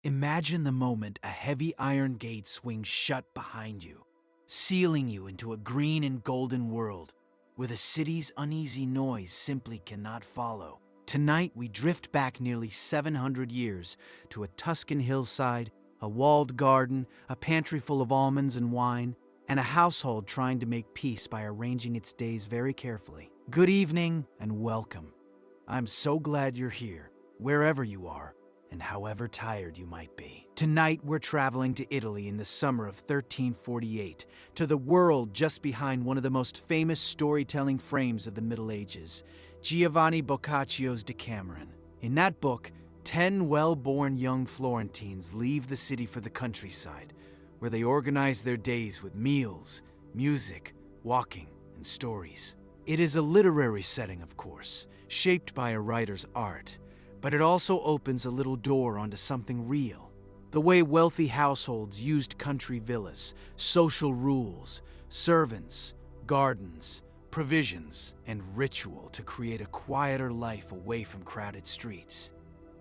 Imagine the moment a heavy iron gate swings shut behind you, sealing you into a green and golden world where the city's uneasy noise simply cannot follow. Tonight, we drift back nearly 700 years to a Tuscan hillside, a walled garden, a pantry full of almonds and wine, and a household trying to make peace by arranging its days very carefully. Good evening and welcome. I'm so glad you're here, wherever you are, and however tired you might be. Tonight, we're traveling to Italy in the summer of 1348, to the world just behind one of the most famous storytelling frames of the Middle Ages, Giovanni Boccaccio's Decameron. In that book, 10 well-born young Florentines leave the city for the countryside, where they organize their days with meals, music, walking, and stories. It is a literary setting, of course, shaped by a writer's art, but it also opens a little door onto something real. The way wealthy households used country villas, social rules, servants, gardens, provisions, and ritual to create a quieter life away from crowded streets.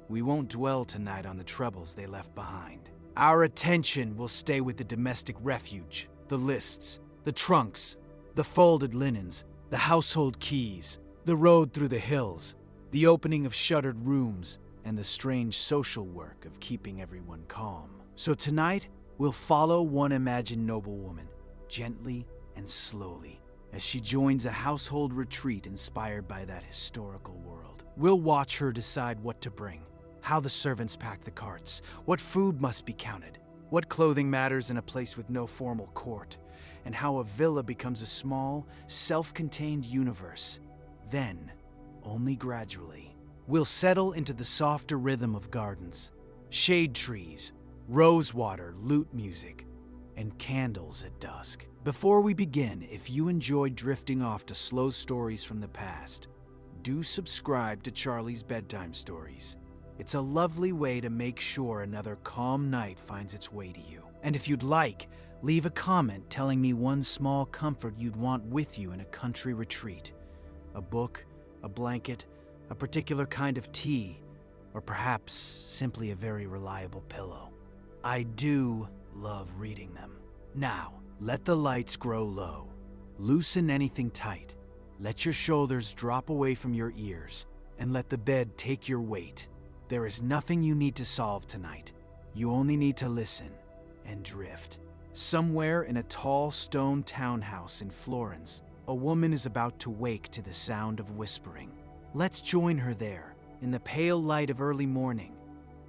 We won't dwell tonight on the troubles they left behind. Our attention will stay with the domestic refuge, the lists, the trunks, the folded linens, the household keys, the road through the hills, the opening of shuttered rooms, and the strange social work of keeping everyone calm. So tonight, we'll follow one imagined noblewoman, gently and slowly, as she joins a household retreat inspired by that historical world. We'll watch her decide what to bring, how the servants pack the carts, what food must be counted, what clothing matters in a place with no formal court, and how a villa becomes a small, self-contained universe. Then, only gradually, we'll settle into the softer rhythm of gardens, shade trees, rosewater, lute music, and candles at dusk. Before we begin, if you enjoy drifting off to slow stories from the past, do subscribe to Charlie's Bedtime Stories. It's a lovely way to make sure another calm night finds its way to you. And if you'd like, leave a comment telling me one small comfort you'd want with you in a country retreat. A book, a blanket, a particular kind of tea, or perhaps simply a very reliable pillow. I do love reading them. Now, let the lights grow low. Loosen anything tight. Let your shoulders drop away from your ears, and let the bed take your weight. There is nothing you need to solve tonight. You only need to listen and drift. Somewhere in a tall stone townhouse in Florence, a woman is about to wake to the sound of whispering. Let's join her there, in the pale light of early morning,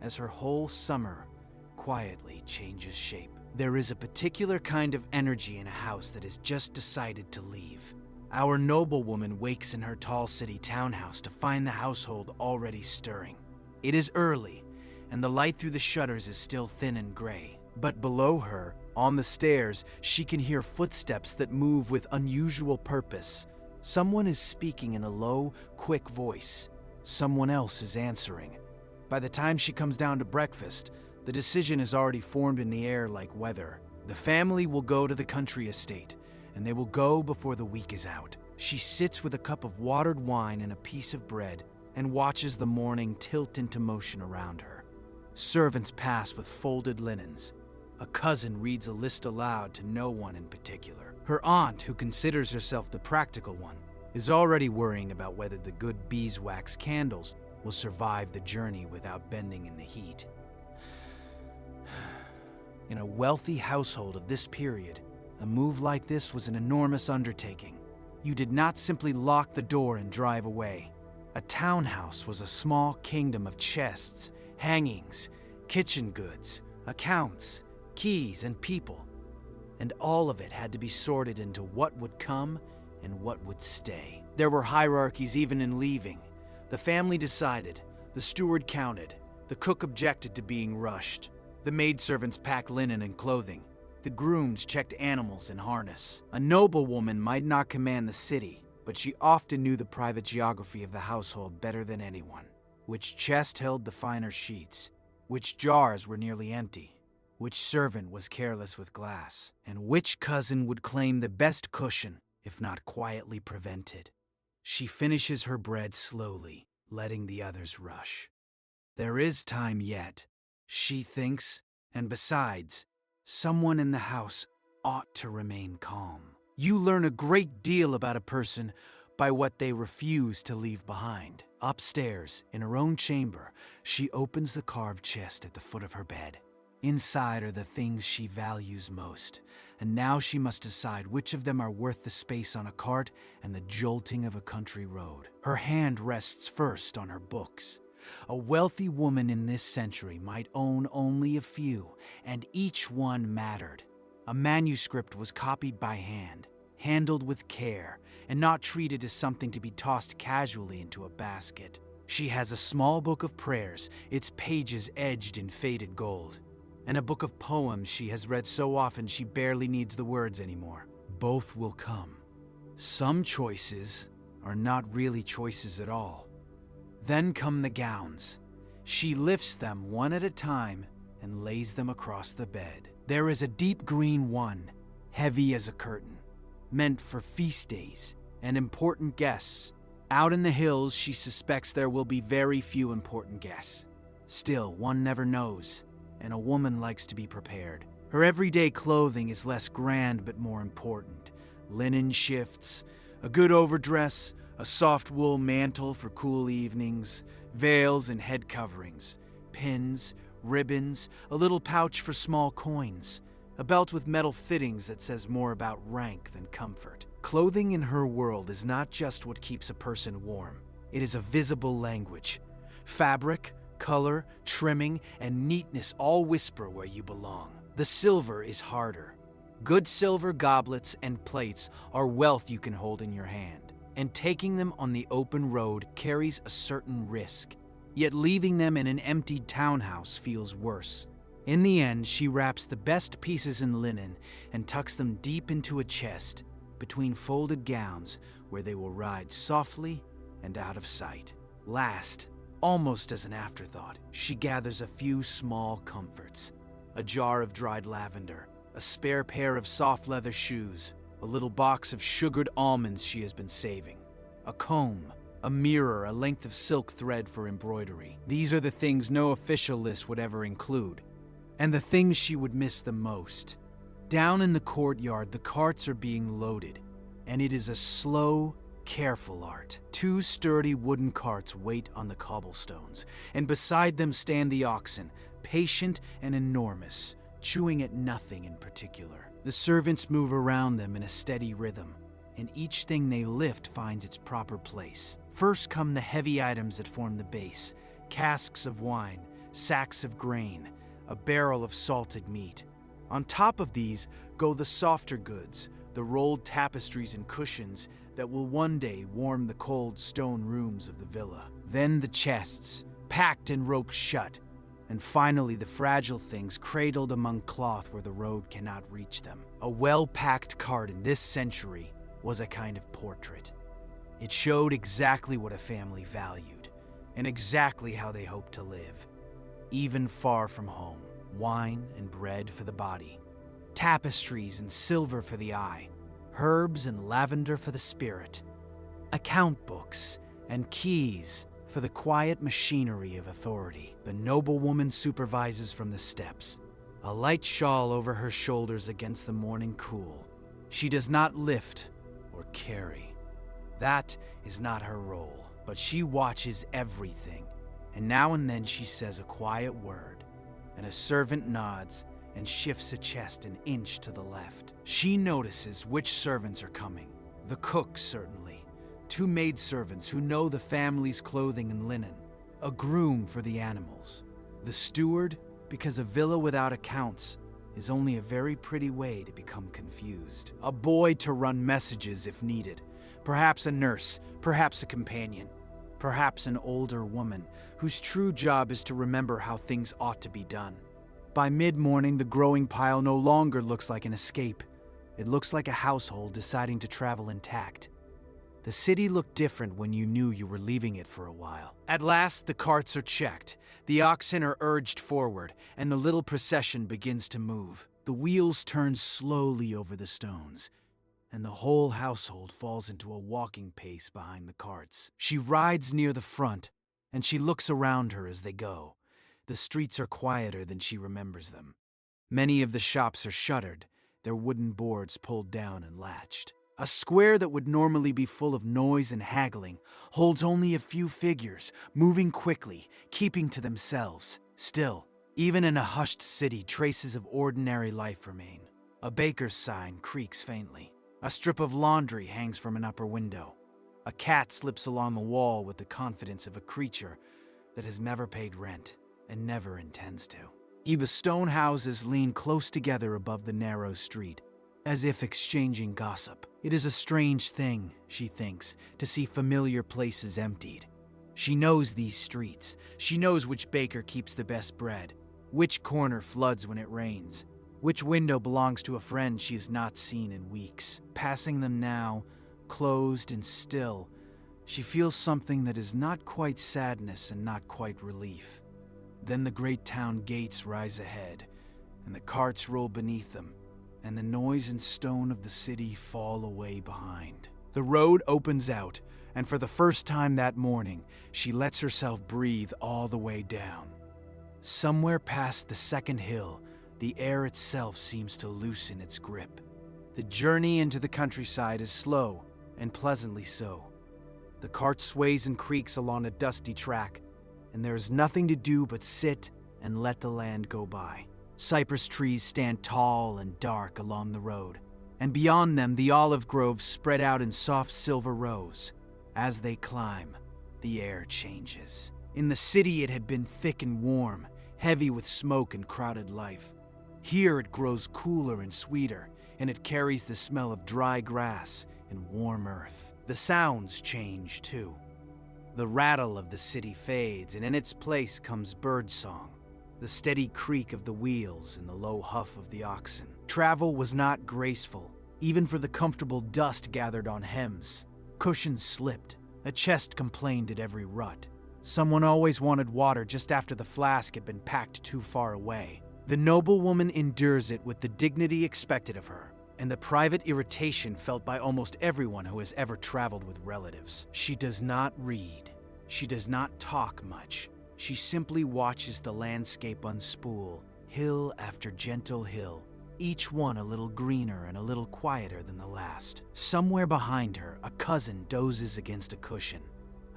as her whole summer quietly changes shape. There is a particular kind of energy in a house that has just decided to leave. Our noblewoman wakes in her tall city townhouse to find the household already stirring. It is early, and the light through the shutters is still thin and gray. But below her, on the stairs, she can hear footsteps that move with unusual purpose. Someone is speaking in a low, quick voice. Someone else is answering. By the time she comes down to breakfast, the decision is already formed in the air like weather. The family will go to the country estate, and they will go before the week is out. She sits with a cup of watered wine and a piece of bread and watches the morning tilt into motion around her. Servants pass with folded linens. A cousin reads a list aloud to no one in particular. Her aunt, who considers herself the practical one, is already worrying about whether the good beeswax candles will survive the journey without bending in the heat. In a wealthy household of this period, a move like this was an enormous undertaking. You did not simply lock the door and drive away. A townhouse was a small kingdom of chests, hangings, kitchen goods, accounts, keys, and people. And all of it had to be sorted into what would come and what would stay. There were hierarchies even in leaving. The family decided, the steward counted, the cook objected to being rushed. The maidservants packed linen and clothing. The grooms checked animals in harness. A noblewoman might not command the city, but she often knew the private geography of the household better than anyone. Which chest held the finer sheets, which jars were nearly empty, which servant was careless with glass, and which cousin would claim the best cushion, if not quietly prevented. She finishes her bread slowly, letting the others rush. There is time yet. she thinks, and besides, someone in the house ought to remain calm. You learn a great deal about a person by what they refuse to leave behind. Upstairs, in her own chamber, she opens the carved chest at the foot of her bed. Inside are the things she values most, and now she must decide which of them are worth the space on a cart and the jolting of a country road. Her hand rests first on her books. A wealthy woman in this century might own only a few, and each one mattered. A manuscript was copied by hand, handled with care, and not treated as something to be tossed casually into a basket. She has a small book of prayers, its pages edged in faded gold, and a book of poems she has read so often she barely needs the words anymore. Both will come. Some choices are not really choices at all. Then come the gowns. She lifts them one at a time and lays them across the bed. There is a deep green one, heavy as a curtain, meant for feast days and important guests. Out in the hills, she suspects there will be very few important guests. Still, one never knows, and a woman likes to be prepared. Her everyday clothing is less grand but more important. Linen shifts, a good overdress, a soft wool mantle for cool evenings, veils and head coverings, pins, ribbons, a little pouch for small coins, a belt with metal fittings that says more about rank than comfort. Clothing in her world is not just what keeps a person warm. It is a visible language. Fabric, color, trimming, and neatness all whisper where you belong. The silver is harder. Good silver goblets and plates are wealth you can hold in your hand, and taking them on the open road carries a certain risk. Yet leaving them in an emptied townhouse feels worse. In the end, she wraps the best pieces in linen and tucks them deep into a chest between folded gowns where they will ride softly and out of sight. Last, almost as an afterthought, she gathers a few small comforts. A jar of dried lavender, a spare pair of soft leather shoes, a little box of sugared almonds she has been saving, a comb, a mirror, a length of silk thread for embroidery. These are the things no official list would ever include, and the things she would miss the most. Down in the courtyard, the carts are being loaded, and it is a slow, careful art. Two sturdy wooden carts wait on the cobblestones, and beside them stand the oxen, patient and enormous, chewing at nothing in particular. The servants move around them in a steady rhythm, and each thing they lift finds its proper place. First come the heavy items that form the base: casks of wine, sacks of grain, a barrel of salted meat. On top of these go the softer goods, the rolled tapestries and cushions that will one day warm the cold stone rooms of the villa. Then the chests, packed and roped shut, and finally the fragile things cradled among cloth where the road cannot reach them. A well-packed cart in this century was a kind of portrait. It showed exactly what a family valued, and exactly how they hoped to live, even far from home. Wine and bread for the body, tapestries and silver for the eye, herbs and lavender for the spirit, account books and keys for the quiet machinery of authority. The noblewoman supervises from the steps, a light shawl over her shoulders against the morning cool. She does not lift or carry. That is not her role, but she watches everything, and now and then she says a quiet word, and a servant nods and shifts a chest an inch to the left. She notices which servants are coming. The cook, certainly. Two maidservants who know the family's clothing and linen. A groom for the animals. The steward, because a villa without accounts is only a very pretty way to become confused. A boy to run messages if needed. Perhaps a nurse, perhaps a companion. Perhaps an older woman whose true job is to remember how things ought to be done. By mid-morning, the growing pile no longer looks like an escape. It looks like a household deciding to travel intact. The city looked different when you knew you were leaving it for a while. At last, the carts are checked, the oxen are urged forward, and the little procession begins to move. The wheels turn slowly over the stones, and the whole household falls into a walking pace behind the carts. She rides near the front, and she looks around her as they go, The streets are quieter than she remembers them. Many of the shops are shuttered, their wooden boards pulled down and latched. A square that would normally be full of noise and haggling holds only a few figures, moving quickly, keeping to themselves. Still, even in a hushed city, traces of ordinary life remain. A baker's sign creaks faintly. A strip of laundry hangs from an upper window. A cat slips along the wall with the confidence of a creature that has never paid rent and never intends to. The stone houses lean close together above the narrow street, as if exchanging gossip. It is a strange thing, she thinks, to see familiar places emptied. She knows these streets. She knows which baker keeps the best bread, which corner floods when it rains, which window belongs to a friend she has not seen in weeks. Passing them now, closed and still, she feels something that is not quite sadness and not quite relief. Then the great town gates rise ahead, and the carts roll beneath them, and the noise and stone of the city fall away behind. The road opens out, and for the first time that morning, she lets herself breathe all the way down. Somewhere past the second hill, the air itself seems to loosen its grip. The journey into the countryside is slow and pleasantly so. The cart sways and creaks along a dusty track, and there is nothing to do but sit and let the land go by. Cypress trees stand tall and dark along the road, and beyond them the olive groves spread out in soft silver rows. As they climb, the air changes. In the city it had been thick and warm, heavy with smoke and crowded life. Here it grows cooler and sweeter, and it carries the smell of dry grass and warm earth. The sounds change too. The rattle of the city fades, and in its place comes birdsong, the steady creak of the wheels and the low huff of the oxen. Travel was not graceful, even for the comfortable dust gathered on hems. Cushions slipped, a chest complained at every rut. Someone always wanted water just after the flask had been packed too far away. The noblewoman endures it with the dignity expected of her, and the private irritation felt by almost everyone who has ever traveled with relatives. She does not read. She does not talk much. She simply watches the landscape unspool, hill after gentle hill, each one a little greener and a little quieter than the last. Somewhere behind her, a cousin dozes against a cushion.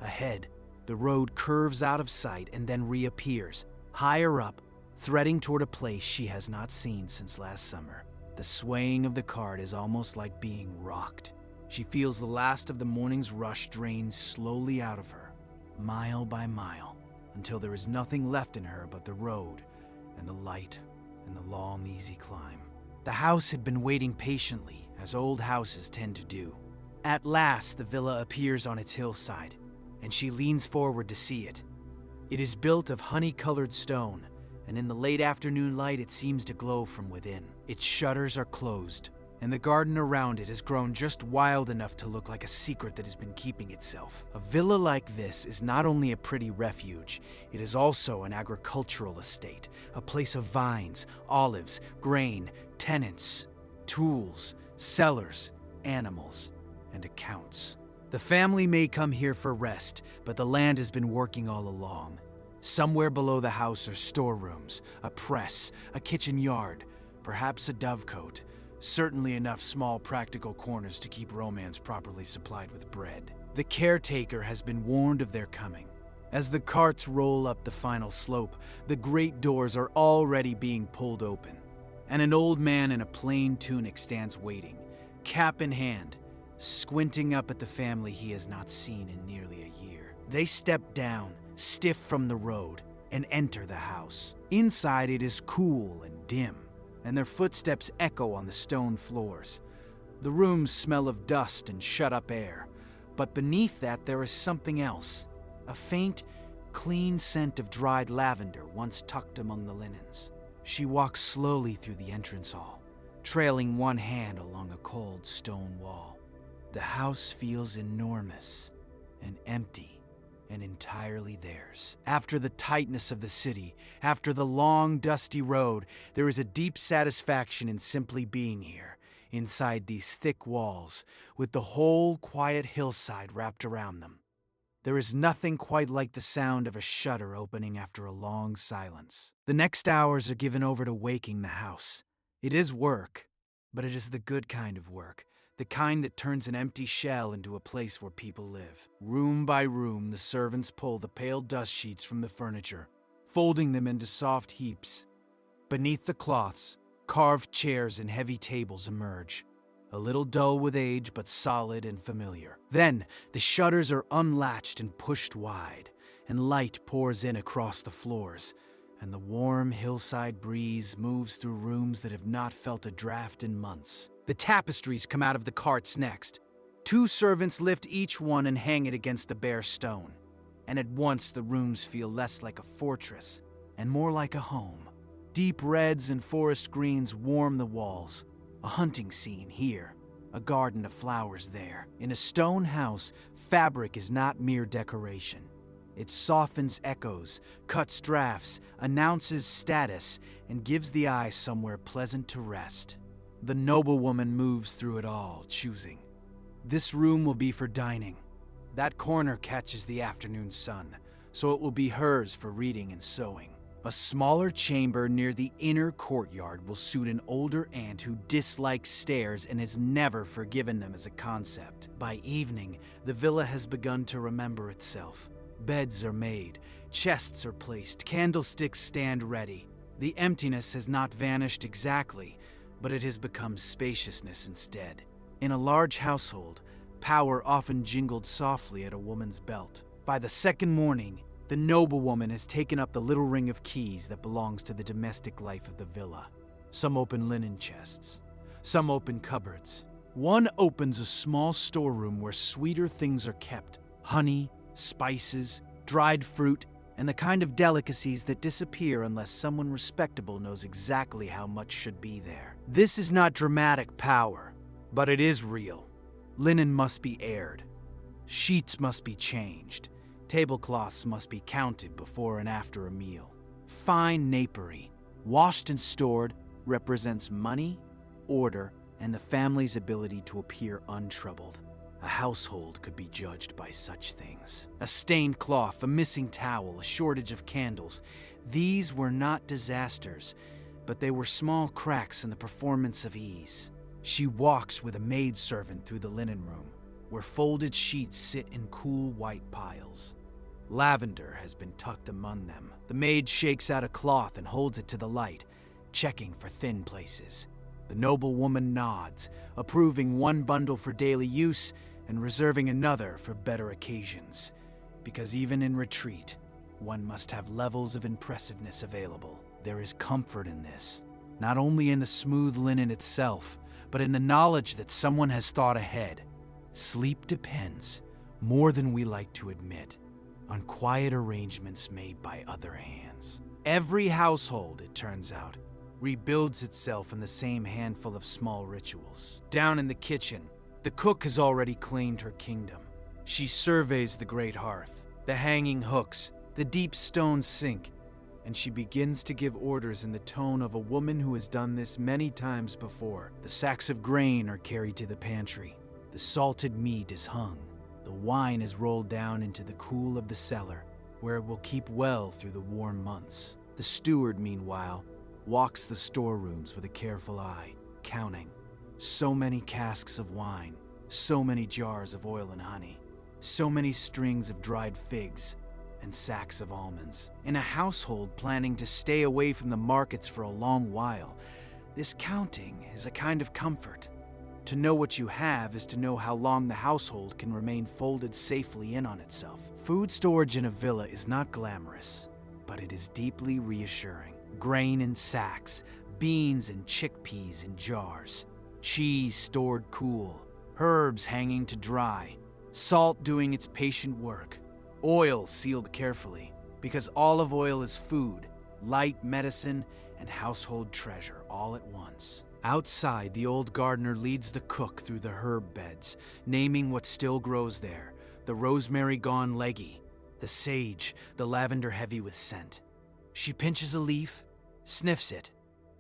Ahead, the road curves out of sight and then reappears, higher up, threading toward a place she has not seen since last summer. The swaying of the cart is almost like being rocked. She feels the last of the morning's rush drain slowly out of her, mile by mile, until there is nothing left in her but the road and the light and the long, easy climb. The house had been waiting patiently, as old houses tend to do. At last, the villa appears on its hillside, and she leans forward to see it. It is built of honey-colored stone, and in the late afternoon light it seems to glow from within. Its shutters are closed, and the garden around it has grown just wild enough to look like a secret that has been keeping itself. A villa like this is not only a pretty refuge, it is also an agricultural estate, a place of vines, olives, grain, tenants, tools, cellars, animals, and accounts. The family may come here for rest, but the land has been working all along. Somewhere below the house are storerooms, a press, a kitchen yard, perhaps a dovecote, certainly enough small practical corners to keep romance properly supplied with bread. The caretaker has been warned of their coming. As the carts roll up the final slope, the great doors are already being pulled open, and an old man in a plain tunic stands waiting, cap in hand, squinting up at the family he has not seen in nearly a year. They step down, stiff from the road, and enter the house. Inside it is cool and dim, and their footsteps echo on the stone floors. The rooms smell of dust and shut-up air, but beneath that there is something else, a faint, clean scent of dried lavender once tucked among the linens. She walks slowly through the entrance hall, trailing one hand along a cold stone wall. The house feels enormous and empty and entirely theirs. After the tightness of the city, after the long, dusty road, there is a deep satisfaction in simply being here, inside these thick walls, with the whole quiet hillside wrapped around them. There is nothing quite like the sound of a shutter opening after a long silence. The next hours are given over to waking the house. It is work, but it is the good kind of work, the kind that turns an empty shell into a place where people live. Room by room, the servants pull the pale dust sheets from the furniture, folding them into soft heaps. Beneath the cloths, carved chairs and heavy tables emerge, a little dull with age but solid and familiar. Then, the shutters are unlatched and pushed wide, and light pours in across the floors, and the warm hillside breeze moves through rooms that have not felt a draft in months. The tapestries come out of the carts next. 2 servants lift each one and hang it against the bare stone, and at once the rooms feel less like a fortress and more like a home. Deep reds and forest greens warm the walls. A hunting scene here, a garden of flowers there. In a stone house, fabric is not mere decoration. It softens echoes, cuts drafts, announces status, and gives the eye somewhere pleasant to rest. The noblewoman moves through it all, choosing. This room will be for dining. That corner catches the afternoon sun, so it will be hers for reading and sewing. A smaller chamber near the inner courtyard will suit an older aunt who dislikes stairs and has never forgiven them as a concept. By evening, the villa has begun to remember itself. Beds are made, chests are placed, candlesticks stand ready. The emptiness has not vanished exactly, but it has become spaciousness instead. In a large household, power often jingled softly at a woman's belt. By the second morning, the noblewoman has taken up the little ring of keys that belongs to the domestic life of the villa. Some open linen chests, some open cupboards. One opens a small storeroom where sweeter things are kept: honey, spices, dried fruit, and the kind of delicacies that disappear unless someone respectable knows exactly how much should be there. This is not dramatic power, but it is real. Linen must be aired. Sheets must be changed. Tablecloths must be counted before and after a meal. Fine napery, washed and stored, represents money, order, and the family's ability to appear untroubled. A household could be judged by such things. A stained cloth, a missing towel, a shortage of candles. These were not disasters, but they were small cracks in the performance of ease. She walks with a maidservant through the linen room, where folded sheets sit in cool white piles. Lavender has been tucked among them. The maid shakes out a cloth and holds it to the light, checking for thin places. The noblewoman nods, approving one bundle for daily use and reserving another for better occasions. Because even in retreat, one must have levels of impressiveness available. There is comfort in this, not only in the smooth linen itself, but in the knowledge that someone has thought ahead. Sleep depends, more than we like to admit, on quiet arrangements made by other hands. Every household, it turns out, rebuilds itself in the same handful of small rituals. Down in the kitchen, the cook has already claimed her kingdom. She surveys the great hearth, the hanging hooks, the deep stone sink, and she begins to give orders in the tone of a woman who has done this many times before. The sacks of grain are carried to the pantry. The salted meat is hung. The wine is rolled down into the cool of the cellar, where it will keep well through the warm months. The steward, meanwhile, walks the storerooms with a careful eye, counting. So many casks of wine, so many jars of oil and honey, so many strings of dried figs, and sacks of almonds. In a household planning to stay away from the markets for a long while, this counting is a kind of comfort. To know what you have is to know how long the household can remain folded safely in on itself. Food storage in a villa is not glamorous, but it is deeply reassuring. Grain in sacks, beans and chickpeas in jars, cheese stored cool, herbs hanging to dry, salt doing its patient work, oil sealed carefully, because olive oil is food, light medicine, and household treasure all at once. Outside, the old gardener leads the cook through the herb beds, naming what still grows there: the rosemary gone leggy, the sage, the lavender heavy with scent. She pinches a leaf, sniffs it,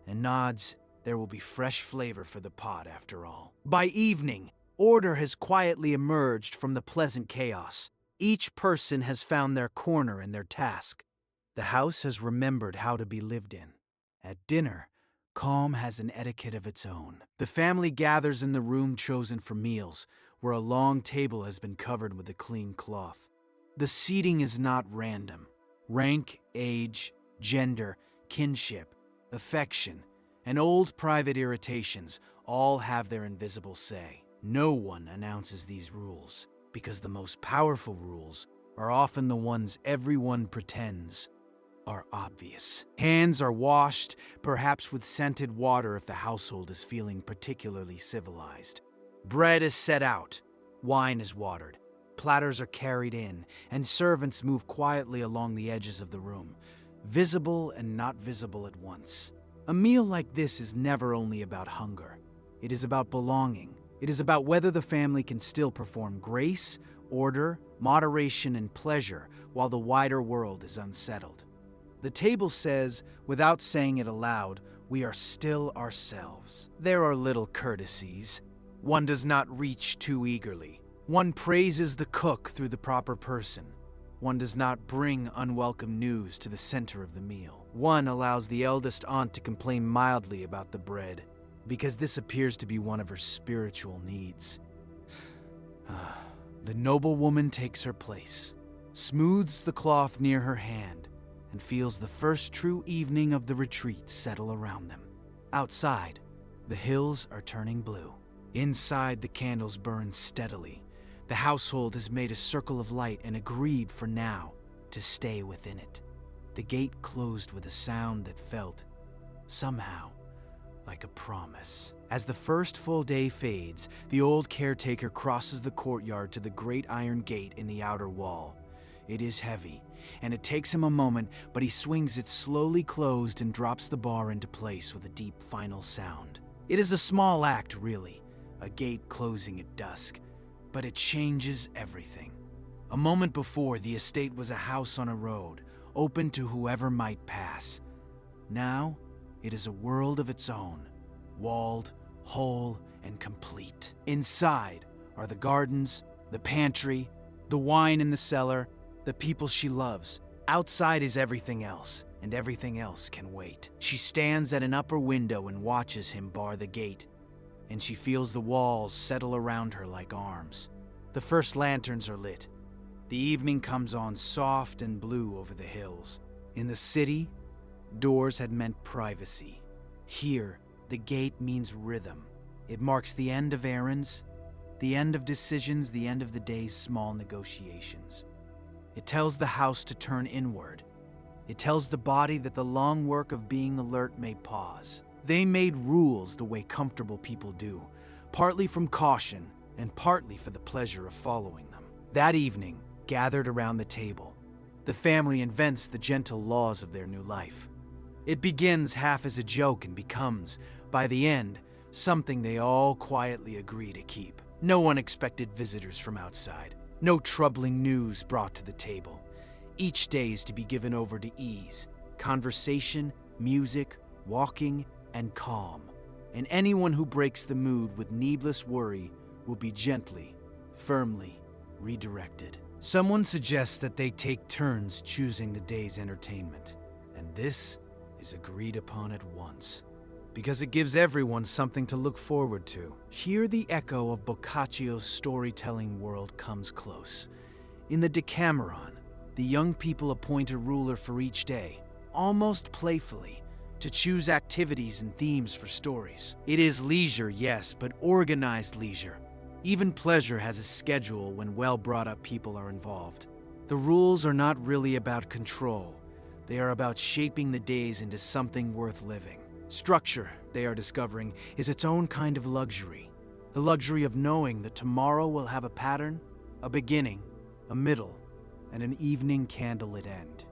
and nods. There will be fresh flavor for the pot after all. By evening, order has quietly emerged from the pleasant chaos. Each person has found their corner and their task. The house has remembered how to be lived in. At dinner, calm has an etiquette of its own. The family gathers in the room chosen for meals, where a long table has been covered with a clean cloth. The seating is not random. Rank, age, gender, kinship, affection, and old private irritations all have their invisible say. No one announces these rules, because the most powerful rules are often the ones everyone pretends are obvious. Hands are washed, perhaps with scented water if the household is feeling particularly civilized. Bread is set out, wine is watered, platters are carried in, and servants move quietly along the edges of the room, visible and not visible at once. A meal like this is never only about hunger. It is about belonging. It is about whether the family can still perform grace, order, moderation, and pleasure while the wider world is unsettled. The table says, without saying it aloud, we are still ourselves. There are little courtesies. One does not reach too eagerly. One praises the cook through the proper person. One does not bring unwelcome news to the center of the meal. One allows the eldest aunt to complain mildly about the bread, because this appears to be one of her spiritual needs. The noblewoman takes her place, smooths the cloth near her hand, and feels the first true evening of the retreat settle around them. Outside, the hills are turning blue. Inside, the candles burn steadily. The household has made a circle of light and agreed for now to stay within it. The gate closed with a sound that felt, somehow, like a promise. As the first full day fades, the old caretaker crosses the courtyard to the great iron gate in the outer wall. It is heavy, and it takes him a moment, but he swings it slowly closed and drops the bar into place with a deep final sound. It is a small act, really, a gate closing at dusk, but it changes everything. A moment before, the estate was a house on a road, open to whoever might pass. Now, it is a world of its own, walled, whole, and complete. Inside are the gardens, the pantry, the wine in the cellar, the people she loves. Outside is everything else, and everything else can wait. She stands at an upper window and watches him bar the gate, and she feels the walls settle around her like arms. The first lanterns are lit. The evening comes on soft and blue over the hills. In the city, doors had meant privacy. Here, the gate means rhythm. It marks the end of errands, the end of decisions, the end of the day's small negotiations. It tells the house to turn inward. It tells the body that the long work of being alert may pause. They made rules the way comfortable people do, partly from caution and partly for the pleasure of following them. That evening, gathered around the table, the family invents the gentle laws of their new life. It begins half as a joke and becomes, by the end, something they all quietly agree to keep. No one expected visitors from outside. No troubling news brought to the table. Each day is to be given over to ease, conversation, music, walking, and calm. And anyone who breaks the mood with needless worry will be gently, firmly redirected. Someone suggests that they take turns choosing the day's entertainment, and this is agreed upon at once, because it gives everyone something to look forward to. Here the echo of Boccaccio's storytelling world comes close. In the Decameron, the young people appoint a ruler for each day, almost playfully, to choose activities and themes for stories. It is leisure, yes, but organized leisure. Even pleasure has a schedule when well-brought-up people are involved. The rules are not really about control. They are about shaping the days into something worth living. Structure, they are discovering, is its own kind of luxury. The luxury of knowing that tomorrow will have a pattern, a beginning, a middle, and an evening candlelit end.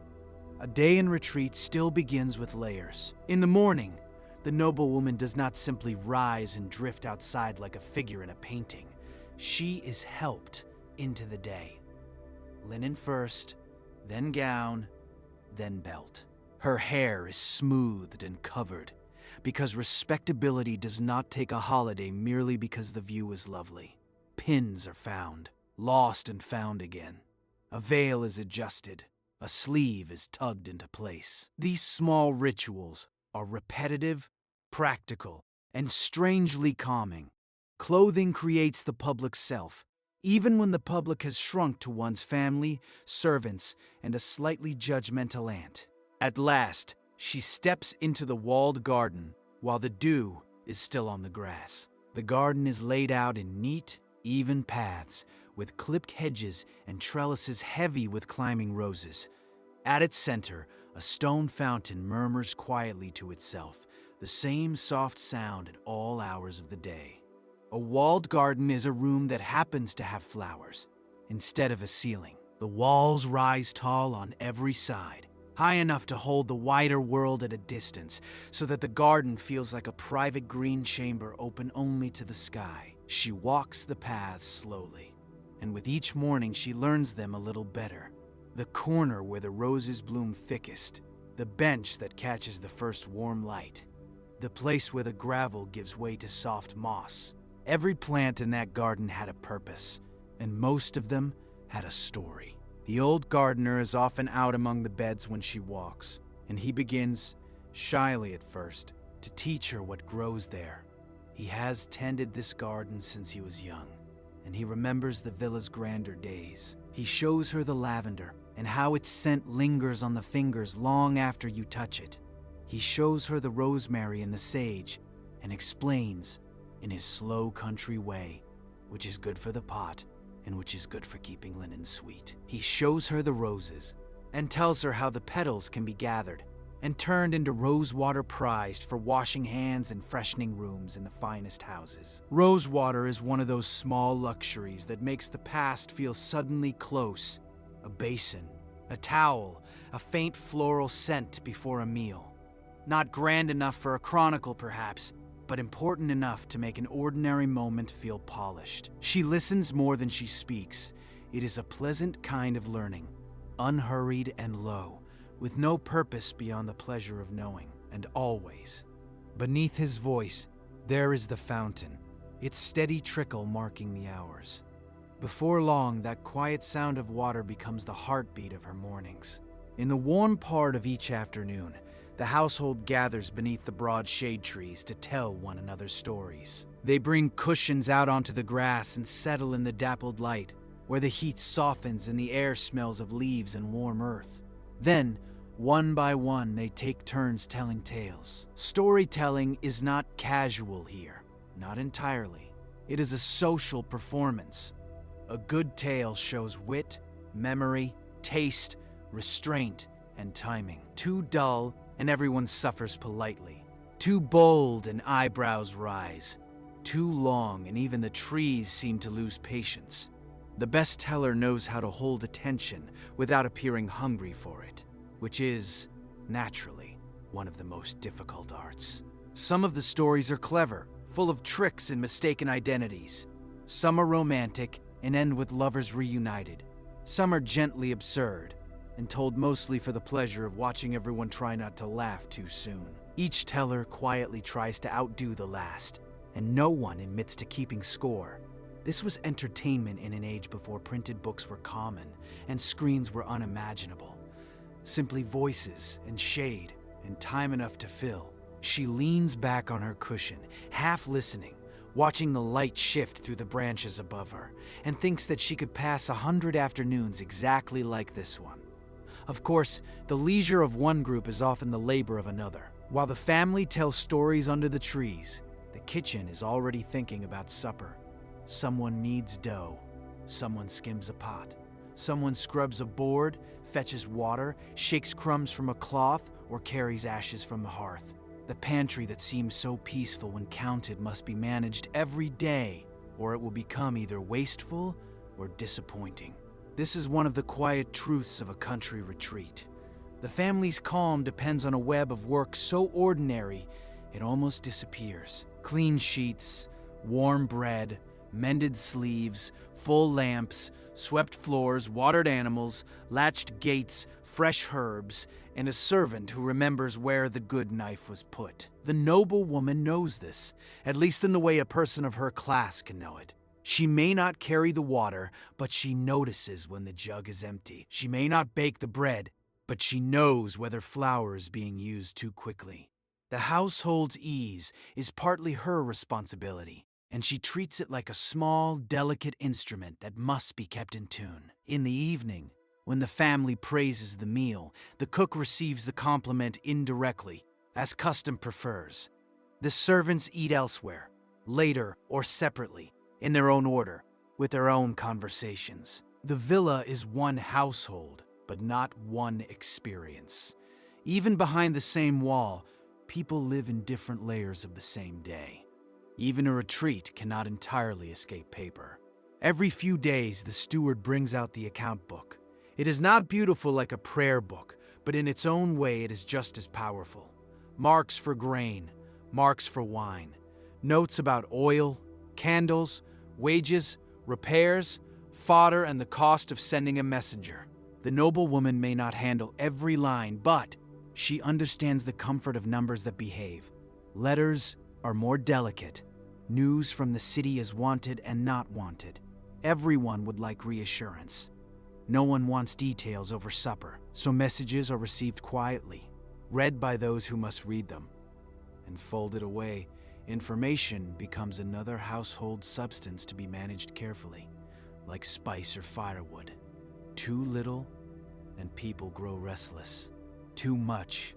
A day in retreat still begins with layers. In the morning, the noblewoman does not simply rise and drift outside like a figure in a painting. She is helped into the day. Linen first, then gown, then belt. Her hair is smoothed and covered, because respectability does not take a holiday merely because the view is lovely. Pins are found, lost and found again. A veil is adjusted, a sleeve is tugged into place. These small rituals are repetitive, practical, and strangely calming. Clothing creates the public self, even when the public has shrunk to one's family, servants, and a slightly judgmental aunt. At last, she steps into the walled garden while the dew is still on the grass. The garden is laid out in neat, even paths, with clipped hedges and trellises heavy with climbing roses. At its center, a stone fountain murmurs quietly to itself, the same soft sound at all hours of the day. A walled garden is a room that happens to have flowers, instead of a ceiling. The walls rise tall on every side, high enough to hold the wider world at a distance, so that the garden feels like a private green chamber open only to the sky. She walks the paths slowly, and with each morning she learns them a little better. The corner where the roses bloom thickest, the bench that catches the first warm light, the place where the gravel gives way to soft moss. Every plant in that garden had a purpose, and most of them had a story. The old gardener is often out among the beds when she walks, and he begins, shyly at first, to teach her what grows there. He has tended this garden since he was young, and he remembers the villa's grander days. He shows her the lavender and how its scent lingers on the fingers long after you touch it. He shows her the rosemary and the sage and explains, in his slow country way, which is good for the pot and which is good for keeping linen sweet. He shows her the roses and tells her how the petals can be gathered and turned into rosewater prized for washing hands and freshening rooms in the finest houses. Rosewater is one of those small luxuries that makes the past feel suddenly close. A basin, a towel, a faint floral scent before a meal. Not grand enough for a chronicle, perhaps, but important enough to make an ordinary moment feel polished. She listens more than she speaks. It is a pleasant kind of learning, unhurried and low, with no purpose beyond the pleasure of knowing. And always, beneath his voice, there is the fountain, its steady trickle marking the hours. Before long, that quiet sound of water becomes the heartbeat of her mornings. In the warm part of each afternoon, the household gathers beneath the broad shade trees to tell one another stories. They bring cushions out onto the grass and settle in the dappled light, where the heat softens and the air smells of leaves and warm earth. Then, one by one, they take turns telling tales. Storytelling is not casual here, not entirely. It is a social performance. A good tale shows wit, memory, taste, restraint, and timing. Too dull, and everyone suffers politely. Too bold, and eyebrows rise. Too long, and even the trees seem to lose patience. The best teller knows how to hold attention without appearing hungry for it, which is, naturally, one of the most difficult arts. Some of the stories are clever, full of tricks and mistaken identities. Some are romantic and end with lovers reunited. Some are gently absurd and told mostly for the pleasure of watching everyone try not to laugh too soon. Each teller quietly tries to outdo the last, and no one admits to keeping score. This was entertainment in an age before printed books were common and screens were unimaginable. Simply voices and shade and time enough to fill. She leans back on her cushion, half listening, watching the light shift through the branches above her, and thinks that she could pass 100 afternoons exactly like this one. Of course, the leisure of one group is often the labor of another. While the family tells stories under the trees, the kitchen is already thinking about supper. Someone kneads dough, someone skims a pot, someone scrubs a board, fetches water, shakes crumbs from a cloth, or carries ashes from the hearth. The pantry that seems so peaceful when counted must be managed every day, or it will become either wasteful or disappointing. This is one of the quiet truths of a country retreat. The family's calm depends on a web of work so ordinary it almost disappears. Clean sheets, warm bread, mended sleeves, full lamps, swept floors, watered animals, latched gates, fresh herbs, and a servant who remembers where the good knife was put. The noble woman knows this, at least in the way a person of her class can know it. She may not carry the water, but she notices when the jug is empty. She may not bake the bread, but she knows whether flour is being used too quickly. The household's ease is partly her responsibility, and she treats it like a small, delicate instrument that must be kept in tune. In the evening, when the family praises the meal, the cook receives the compliment indirectly, as custom prefers. The servants eat elsewhere, later or separately, in their own order, with their own conversations. The villa is one household, but not one experience. Even behind the same wall, people live in different layers of the same day. Even a retreat cannot entirely escape paper. Every few days, the steward brings out the account book. It is not beautiful like a prayer book, but in its own way it is just as powerful. Marks for grain, marks for wine, notes about oil, candles, wages, repairs, fodder, and the cost of sending a messenger. The noblewoman may not handle every line, but she understands the comfort of numbers that behave. Letters are more delicate. News from the city is wanted and not wanted. Everyone would like reassurance. No one wants details over supper, so messages are received quietly, read by those who must read them. And folded away, information becomes another household substance to be managed carefully, like spice or firewood. Too little, and people grow restless. Too much,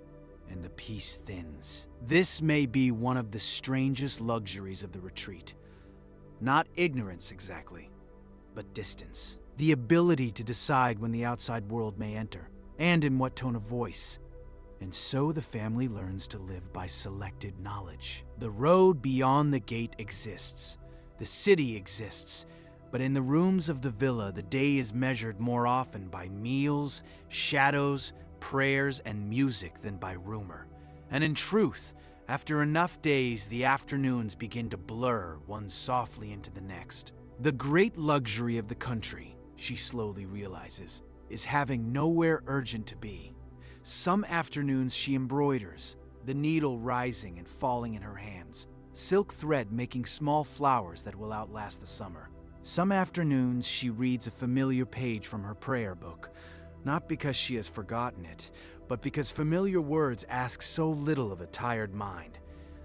and the peace thins. This may be one of the strangest luxuries of the retreat. Not ignorance exactly, but distance. The ability to decide when the outside world may enter, and in what tone of voice. And so the family learns to live by selected knowledge. The road beyond the gate exists. The city exists. But in the rooms of the villa, the day is measured more often by meals, shadows, prayers, and music than by rumor. And in truth, after enough days, the afternoons begin to blur one softly into the next. The great luxury of the country, she slowly realizes, is having nowhere urgent to be. Some afternoons she embroiders, the needle rising and falling in her hands, silk thread making small flowers that will outlast the summer. Some afternoons she reads a familiar page from her prayer book, not because she has forgotten it, but because familiar words ask so little of a tired mind.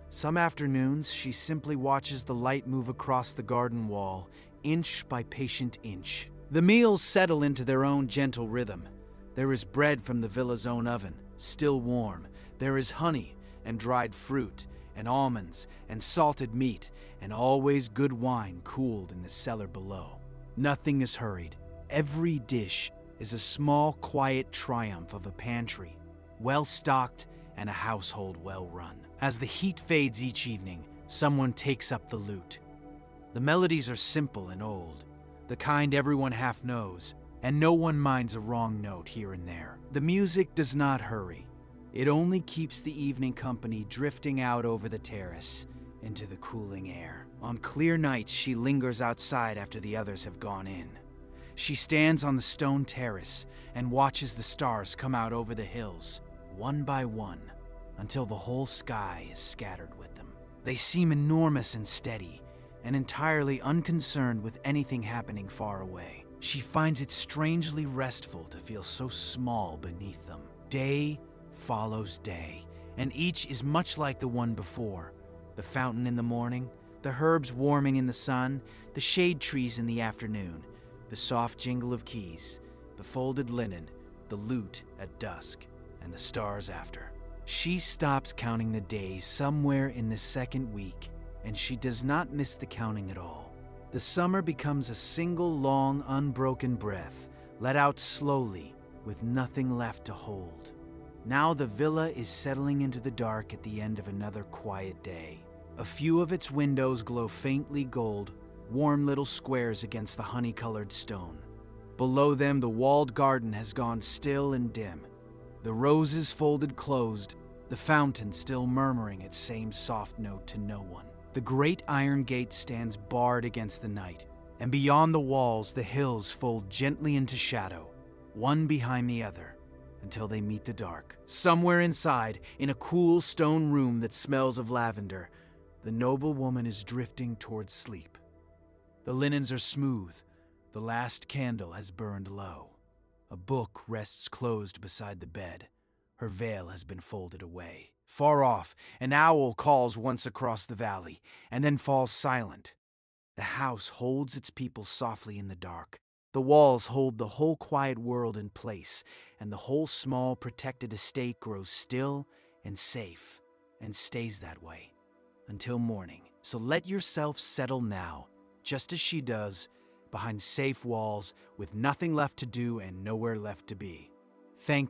Some afternoons she simply watches the light move across the garden wall, inch by patient inch. The meals settle into their own gentle rhythm. There is bread from the villa's own oven, still warm. There is honey and dried fruit and almonds and salted meat and always good wine cooled in the cellar below. Nothing is hurried. Every dish is a small, quiet triumph of a pantry, well-stocked and a household well-run. As the heat fades each evening, someone takes up the lute. The melodies are simple and old, the kind everyone half knows, and no one minds a wrong note here and there. The music does not hurry. It only keeps the evening company drifting out over the terrace into the cooling air. On clear nights, she lingers outside after the others have gone in. She stands on the stone terrace and watches the stars come out over the hills, one by one, until the whole sky is scattered with them. They seem enormous and steady, and entirely unconcerned with anything happening far away. She finds it strangely restful to feel so small beneath them. Day follows day, and each is much like the one before. The fountain in the morning, the herbs warming in the sun, the shade trees in the afternoon, the soft jingle of keys, the folded linen, the lute at dusk, and the stars after. She stops counting the days somewhere in the second week, and she does not miss the counting at all. The summer becomes a single long, unbroken breath, let out slowly, with nothing left to hold. Now the villa is settling into the dark at the end of another quiet day. A few of its windows glow faintly gold, warm little squares against the honey-colored stone. Below them, the walled garden has gone still and dim. The roses folded closed, the fountain still murmuring its same soft note to no one. The great iron gate stands barred against the night, and beyond the walls the hills fold gently into shadow, one behind the other, until they meet the dark. Somewhere inside, in a cool stone room that smells of lavender, the noble woman is drifting towards sleep. The linens are smooth. The last candle has burned low. A book rests closed beside the bed. Her veil has been folded away. Far off, an owl calls once across the valley, and then falls silent. The house holds its people softly in the dark. The walls hold the whole quiet world in place, and the whole small protected estate grows still and safe, and stays that way until morning. So let yourself settle now, just as she does, behind safe walls with nothing left to do and nowhere left to be. Thank